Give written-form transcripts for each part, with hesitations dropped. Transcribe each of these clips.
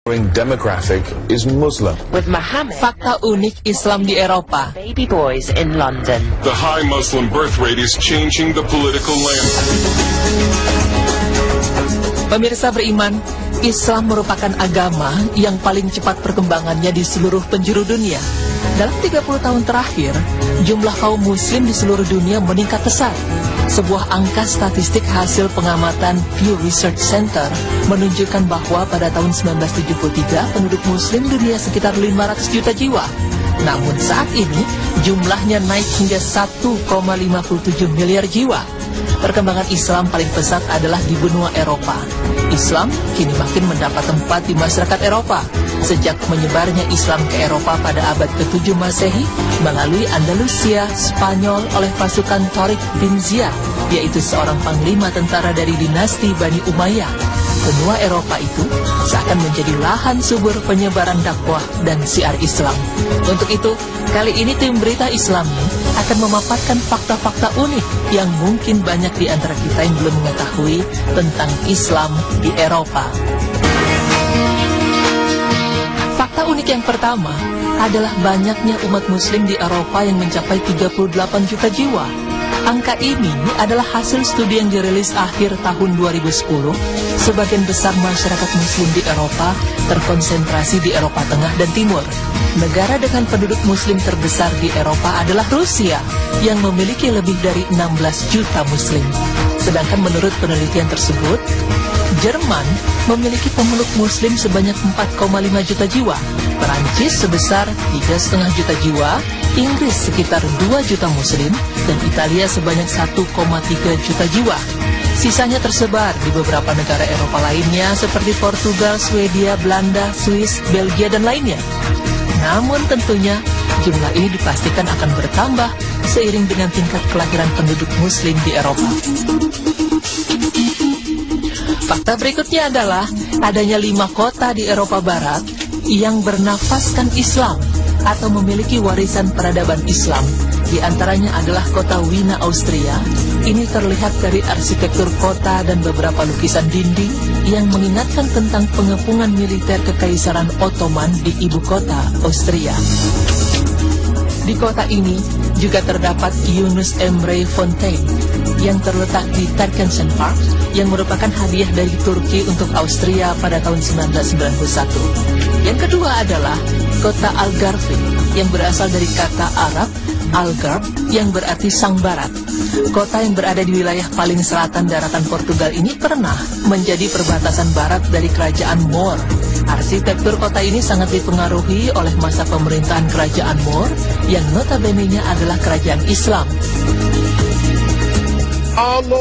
demographic is Muslim. With Muhammad, Fakta unik Islam di Eropa. baby boys in London. The high Muslim birth rate is changing the political landscape. Pemirsa beriman, Islam merupakan agama yang paling cepat perkembangannya di seluruh penjuru dunia. Dalam 30 tahun terakhir, jumlah kaum muslim di seluruh dunia meningkat pesat. Sebuah angka statistik hasil pengamatan Pew Research Center menunjukkan bahwa pada tahun 1973 penduduk muslim dunia sekitar 500 juta jiwa. Namun saat ini jumlahnya naik hingga 1,57 miliar jiwa. Perkembangan Islam paling pesat adalah di benua Eropa. Islam kini makin mendapat tempat di masyarakat Eropa. Sejak menyebarnya Islam ke Eropa pada abad ke-7 Masehi melalui Andalusia, Spanyol oleh pasukan Tariq bin Ziyad, yaitu seorang panglima tentara dari dinasti Bani Umayyah. Benua Eropa itu seakan menjadi lahan subur penyebaran dakwah dan syiar Islam. Untuk itu, kali ini tim Berita Islami akan memaparkan fakta-fakta unik yang mungkin banyak di antara kita yang belum mengetahui tentang Islam di Eropa. Fakta unik yang pertama adalah banyaknya umat muslim di Eropa yang mencapai 38 juta jiwa. Angka ini adalah hasil studi yang dirilis akhir tahun 2010. Sebagian besar masyarakat muslim di Eropa terkonsentrasi di Eropa Tengah dan Timur. Negara dengan penduduk muslim terbesar di Eropa adalah Rusia yang memiliki lebih dari 16 juta muslim. Sedangkan menurut penelitian tersebut, Jerman memiliki pemeluk muslim sebanyak 4,5 juta jiwa, Perancis sebesar 3,5 juta jiwa, Inggris sekitar 2 juta muslim, dan Italia sebanyak 1,3 juta jiwa. Sisanya tersebar di beberapa negara Eropa lainnya seperti Portugal, Swedia, Belanda, Swiss, Belgia, dan lainnya. Namun tentunya jumlah ini dipastikan akan bertambah seiring dengan tingkat kelahiran penduduk muslim di Eropa. Fakta berikutnya adalah adanya 5 kota di Eropa Barat yang bernafaskan Islam atau memiliki warisan peradaban Islam. Di antaranya adalah kota Wina, Austria. Ini terlihat dari arsitektur kota dan beberapa lukisan dinding yang mengingatkan tentang pengepungan militer Kekaisaran Ottoman di ibu kota Austria. Di kota ini juga terdapat Yunus Emre Fontaine yang terletak di Tarkensen Park yang merupakan hadiah dari Turki untuk Austria pada tahun 1991. Yang kedua adalah kota Algarve yang berasal dari kata Arab Algarve yang berarti sang barat. Kota yang berada di wilayah paling selatan daratan Portugal ini pernah menjadi perbatasan barat dari kerajaan Moor. Arsitektur kota ini sangat dipengaruhi oleh masa pemerintahan kerajaan Moor yang notabene-nya adalah kerajaan Islam. Allahu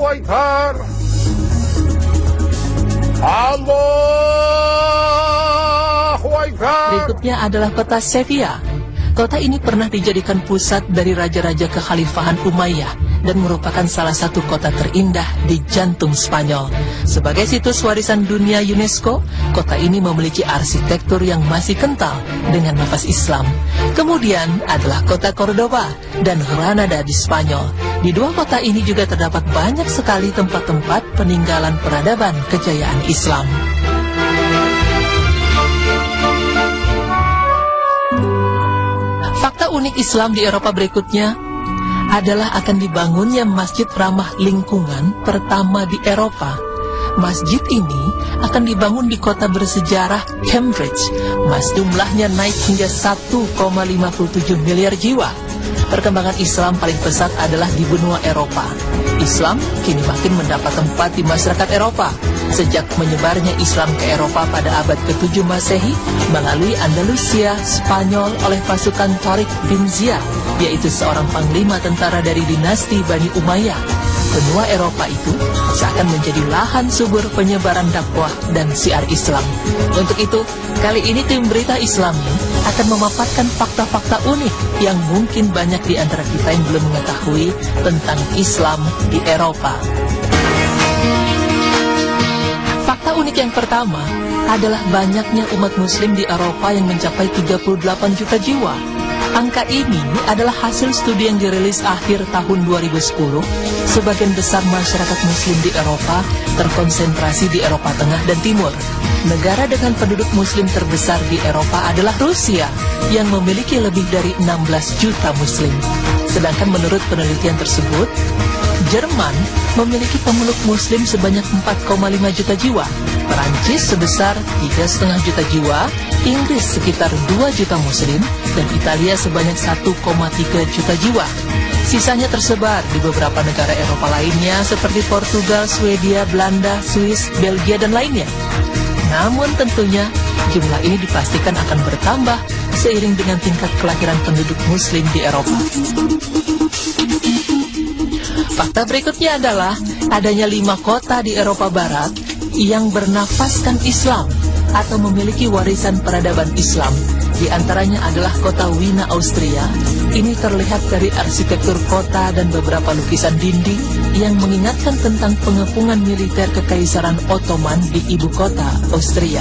Akbar. Allahu Akbar. Berikutnya adalah kota Sevilla. Kota ini pernah dijadikan pusat dari raja-raja kekhalifahan Umayyah dan merupakan salah satu kota terindah di jantung Spanyol. Sebagai situs warisan dunia UNESCO, kota ini memiliki arsitektur yang masih kental dengan nafas Islam. Kemudian adalah kota Cordoba dan Granada di Spanyol. Di dua kota ini juga terdapat banyak sekali tempat-tempat peninggalan peradaban kejayaan Islam. Fakta unik Islam di Eropa berikutnya adalah akan dibangunnya masjid ramah lingkungan pertama di Eropa. Masjid ini akan dibangun di kota bersejarah Cambridge. Jumlahnya naik hingga 1,57 miliar jiwa. Perkembangan Islam paling pesat adalah di benua Eropa. Islam kini makin mendapat tempat di masyarakat Eropa. Sejak menyebarnya Islam ke Eropa pada abad ke-7 Masehi melalui Andalusia, Spanyol oleh pasukan Tariq bin Ziyad, yaitu seorang panglima tentara dari dinasti Bani Umayyah. Benua Eropa itu seakan menjadi lahan subur penyebaran dakwah dan syiar Islam. Untuk itu, kali ini tim Berita Islami akan memaparkan fakta-fakta unik yang mungkin banyak di antara kita yang belum mengetahui tentang Islam di Eropa. Fakta unik yang pertama adalah banyaknya umat muslim di Eropa yang mencapai 38 juta jiwa. Angka ini adalah hasil studi yang dirilis akhir tahun 2010. Sebagian besar masyarakat muslim di Eropa terkonsentrasi di Eropa Tengah dan Timur. Negara dengan penduduk muslim terbesar di Eropa adalah Rusia, yang memiliki lebih dari 16 juta muslim. Sedangkan menurut penelitian tersebut, Jerman memiliki pemeluk muslim sebanyak 4,5 juta jiwa, Perancis sebesar 3,5 juta jiwa, Inggris sekitar 2 juta muslim, dan Italia sebanyak 1,3 juta jiwa. Sisanya tersebar di beberapa negara Eropa lainnya seperti Portugal, Swedia, Belanda, Swiss, Belgia, dan lainnya. Namun tentunya jumlah ini dipastikan akan bertambah seiring dengan tingkat kelahiran penduduk muslim di Eropa. Fakta berikutnya adalah adanya 5 kota di Eropa Barat yang bernafaskan Islam atau memiliki warisan peradaban Islam. Di antaranya adalah kota Wina, Austria. Ini terlihat dari arsitektur kota dan beberapa lukisan dinding yang mengingatkan tentang pengepungan militer Kekaisaran Ottoman di ibu kota Austria.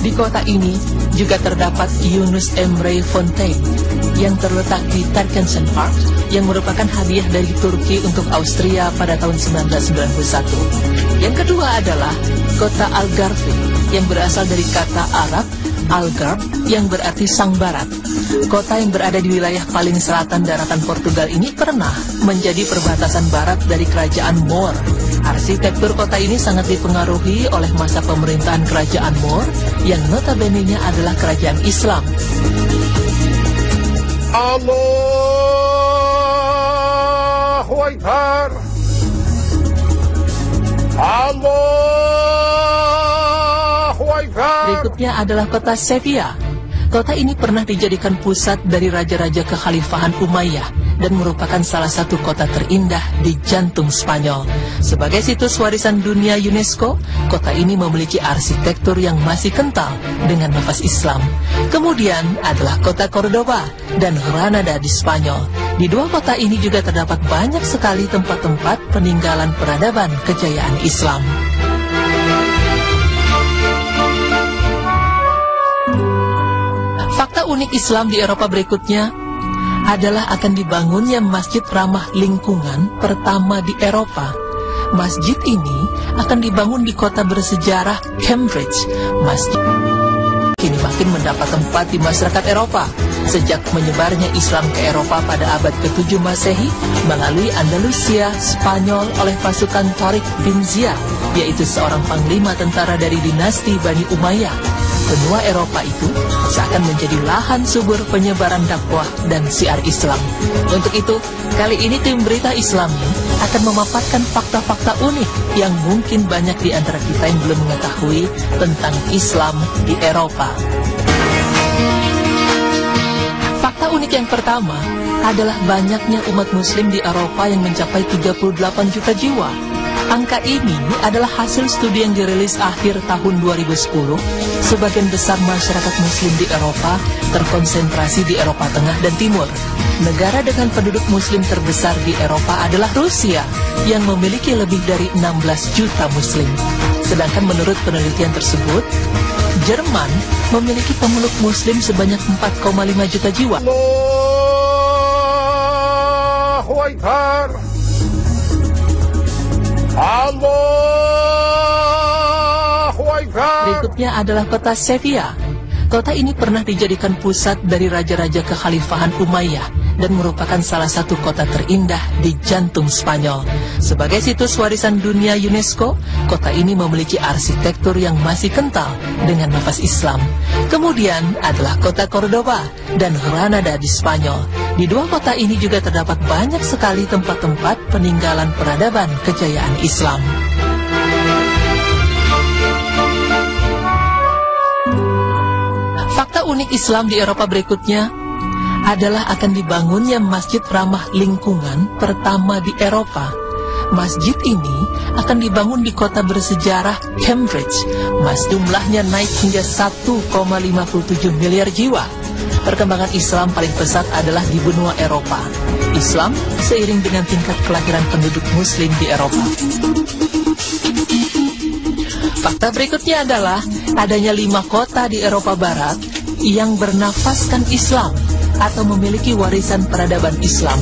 Di kota ini juga terdapat Yunus Emre Fontaine yang terletak di Tarkensen Park, yang merupakan hadiah dari Turki untuk Austria pada tahun 1991. Yang kedua adalah kota Algarve yang berasal dari kata Arab Algarve yang berarti sang barat. Kota yang berada di wilayah paling selatan daratan Portugal ini pernah menjadi perbatasan barat dari kerajaan Moor. Arsitektur kota ini sangat dipengaruhi oleh masa pemerintahan kerajaan Moor yang notabene-nya adalah kerajaan Islam. Allahu Akbar. Allahu Akbar. Berikutnya adalah kota Sevilla. Kota ini pernah dijadikan pusat dari raja-raja kekhalifahan Umayyah dan merupakan salah satu kota terindah di jantung Spanyol. Sebagai situs warisan dunia UNESCO, kota ini memiliki arsitektur yang masih kental dengan nafas Islam. Kemudian adalah kota Cordoba dan Granada di Spanyol. Di dua kota ini juga terdapat banyak sekali tempat-tempat peninggalan peradaban kejayaan Islam. Fakta unik Islam di Eropa berikutnya adalah akan dibangunnya masjid ramah lingkungan pertama di Eropa. Masjid ini akan dibangun di kota bersejarah Cambridge. Masjid kini makin mendapat tempat di masyarakat Eropa sejak menyebarnya Islam ke Eropa pada abad ke-7 Masehi melalui Andalusia, Spanyol oleh pasukan Tariq bin Ziyad, yaitu seorang panglima tentara dari dinasti Bani Umayyah. Benua Eropa itu seakan menjadi lahan subur penyebaran dakwah dan syiar Islam. Untuk itu, kali ini tim Berita Islami akan memaparkan fakta-fakta unik yang mungkin banyak di antara kita yang belum mengetahui tentang Islam di Eropa. Fakta unik yang pertama adalah banyaknya umat muslim di Eropa yang mencapai 38 juta jiwa. Angka ini adalah hasil studi yang dirilis akhir tahun 2010. Sebagian besar masyarakat muslim di Eropa terkonsentrasi di Eropa Tengah dan Timur. Negara dengan penduduk muslim terbesar di Eropa adalah Rusia, yang memiliki lebih dari 16 juta muslim. Sedangkan menurut penelitian tersebut, Jerman memiliki pemeluk muslim sebanyak 4,5 juta jiwa. Allahu Akbar. Allahu Akbar. Berikutnya adalah kota Sevilla. Kota ini pernah dijadikan pusat dari raja-raja kekhalifahan Umayyah dan merupakan salah satu kota terindah di jantung Spanyol. Sebagai situs warisan dunia UNESCO, kota ini memiliki arsitektur yang masih kental dengan nafas Islam. Kemudian adalah kota Cordoba dan Granada di Spanyol. Di dua kota ini juga terdapat banyak sekali tempat-tempat peninggalan peradaban kejayaan Islam. Fakta unik Islam di Eropa berikutnya adalah akan dibangunnya masjid ramah lingkungan pertama di Eropa. Masjid ini akan dibangun di kota bersejarah Cambridge. Jumlahnya naik hingga 1,57 miliar jiwa. Perkembangan Islam paling pesat adalah di benua Eropa. Islam seiring dengan tingkat kelahiran penduduk muslim di Eropa. Fakta berikutnya adalah adanya 5 kota di Eropa Barat yang bernafaskan Islam atau memiliki warisan peradaban Islam.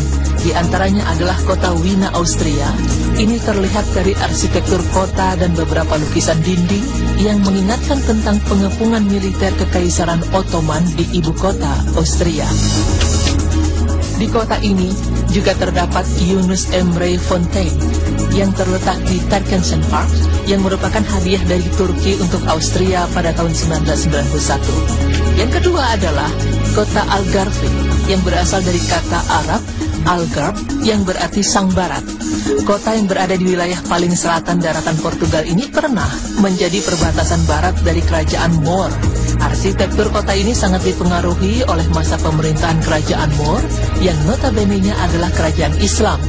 Di antaranya adalah kota Wina, Austria. Ini terlihat dari arsitektur kota dan beberapa lukisan dinding yang mengingatkan tentang pengepungan militer Kekaisaran Ottoman di ibu kota Austria. Di kota ini juga terdapat Yunus Emre Fontaine yang terletak di Terkensen Park yang merupakan hadiah dari Turki untuk Austria pada tahun 1991. Yang kedua adalah kota Algarve yang berasal dari kata Arab Algarve yang berarti sang barat. Kota yang berada di wilayah paling selatan daratan Portugal ini pernah menjadi perbatasan barat dari kerajaan Moor. Arsitektur kota ini sangat dipengaruhi oleh masa pemerintahan kerajaan Moor yang notabene-nya adalah kerajaan Islam.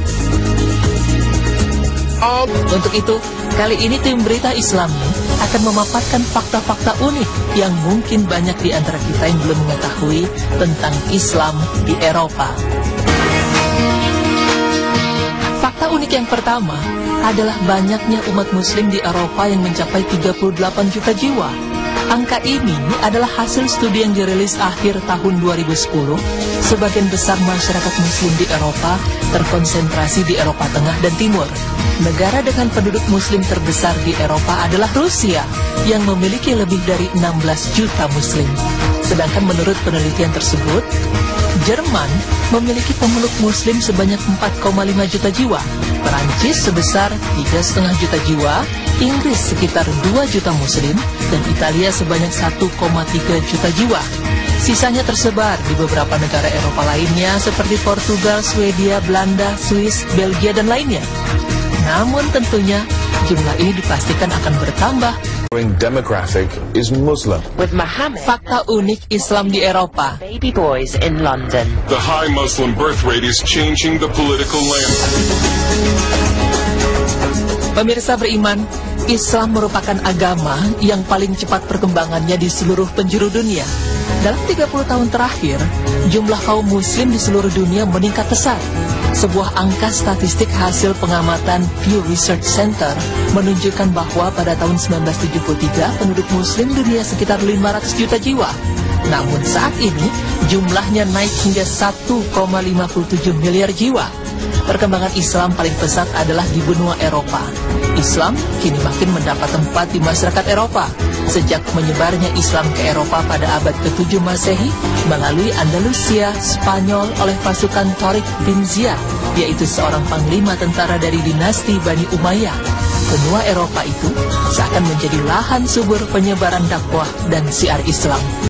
Untuk itu, kali ini tim berita Islami akan memaparkan fakta-fakta unik yang mungkin banyak di antara kita yang belum mengetahui tentang Islam di Eropa. Fakta unik yang pertama adalah banyaknya umat muslim di Eropa yang mencapai 38 juta jiwa. Angka ini adalah hasil studi yang dirilis akhir tahun 2010. Sebagian besar masyarakat muslim di Eropa terkonsentrasi di Eropa Tengah dan Timur. Negara dengan penduduk muslim terbesar di Eropa adalah Rusia yang memiliki lebih dari 16 juta muslim. Sedangkan menurut penelitian tersebut, Jerman memiliki pemeluk muslim sebanyak 4,5 juta jiwa, Perancis sebesar 3,5 juta jiwa, Inggris sekitar 2 juta muslim, dan Italia sebanyak 1,3 juta jiwa. Sisanya tersebar di beberapa negara Eropa lainnya seperti Portugal, Swedia, Belanda, Swiss, Belgia, dan lainnya. Namun tentunya jumlah ini dipastikan akan bertambah. Demographic is Muslim. With Mohammed, Fakta unik Islam di Eropa. baby boys in London. The high Muslim birth rate is changing the political landscape. Pemirsa beriman, Islam merupakan agama yang paling cepat perkembangannya di seluruh penjuru dunia. Dalam 30 tahun terakhir, jumlah kaum muslim di seluruh dunia meningkat pesat. Sebuah angka statistik hasil pengamatan Pew Research Center menunjukkan bahwa pada tahun 1973 penduduk muslim dunia sekitar 500 juta jiwa. Namun saat ini jumlahnya naik hingga 1,57 miliar jiwa. Perkembangan Islam paling pesat adalah di benua Eropa. Islam kini makin mendapat tempat di masyarakat Eropa. Sejak menyebarnya Islam ke Eropa pada abad ke-7 Masehi melalui Andalusia, Spanyol oleh pasukan Tariq bin Ziyad, yaitu seorang panglima tentara dari dinasti Bani Umayyah. Benua Eropa itu seakan menjadi lahan subur penyebaran dakwah dan syiar Islam.